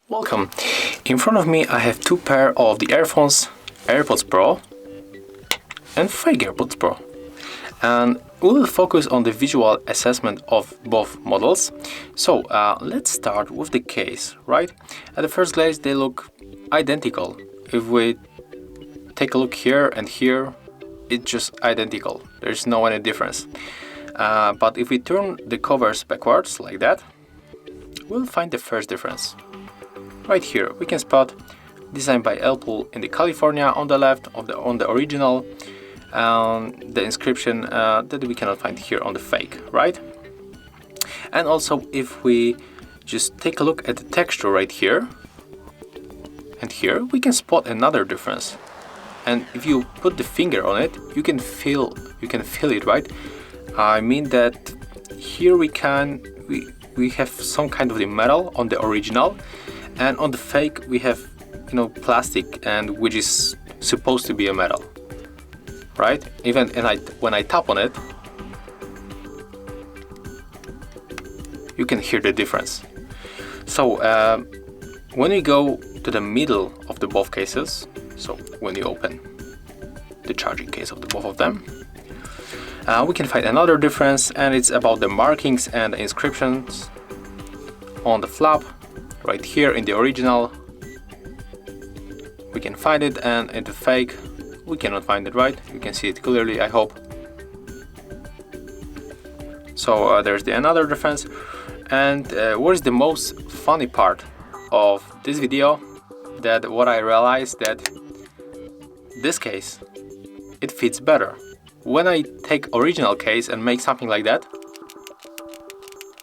Welcome. In front of me I have two pair of the AirPods Pro and fake AirPods Pro, and we will focus on the visual assessment of both models. So let's start with the case, right? At the first glance they look identical. If we take a look here and here, it's just identical. There's no any difference. But if we turn the covers backwards like that, we'll find the first difference. Right here we can spot designed by Apple in the California on the left of on the original, and the inscription that we cannot find here on the fake, right? And also if we just take a look at the texture right here and here, we can spot another difference. And if you put the finger on it, you can feel it, right? I mean that here we have some kind of the metal on the original, and on the fake we have, plastic, and which is supposed to be a metal, right? Even when I tap on it, you can hear the difference. So when we go to the middle of the both cases, so when you open the charging case of the both of them, we can find another difference, and it's about the markings and the inscriptions on the flap. Right here in the original we can find it, and in the fake we cannot find it, right? You can see it clearly, I hope. So there's another difference. And what is the most funny part of this video, that what I realized that this case, it fits better. When I take original case and make something like that,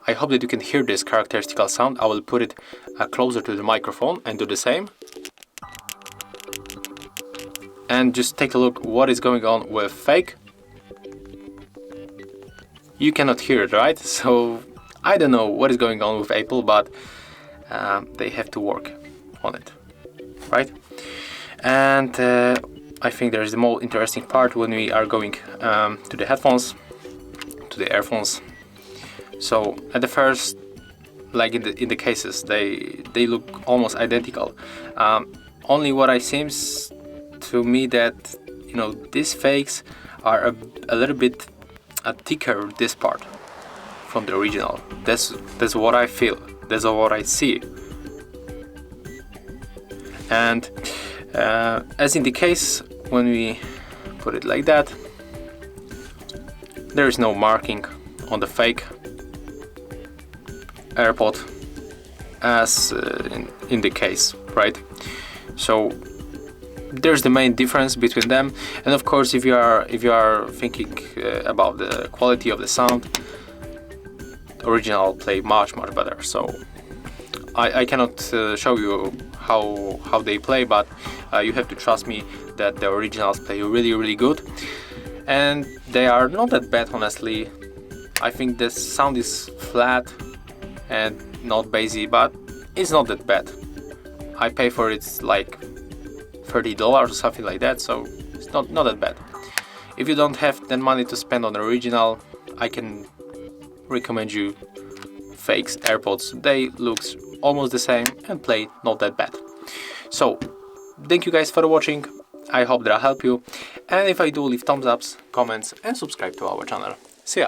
I hope that you can hear this characteristical sound. I will put it closer to the microphone and do the same. And just take a look what is going on with fake. You cannot hear it, right? So I don't know what is going on with Apple, but they have to work on it, right? And I think there's the more interesting part when we are going to the headphones, to the earphones. So at the first, like in the cases, they look almost identical. Only what I seems to me that these fakes are a little bit thicker, this part from the original. That's what I feel. That's what I see. And as in the case, when we put it like that, there is no marking on the fake AirPod as in the case, right? So there's the main difference between them. And of course, if you are thinking about the quality of the sound, the original play much better. So I cannot show you how they play, but you have to trust me that the originals play really good, and they are not that bad, honestly. I think the sound is flat and not bassy, but it's not that bad. I pay for it like $30 or something like that, so it's not that bad. If you don't have that money to spend on the original, I can recommend you fakes AirPods. They look almost the same and play not that bad. So thank you guys for watching. I hope that I'll help you, and if I do, leave thumbs ups, comments, and subscribe to our channel. See ya.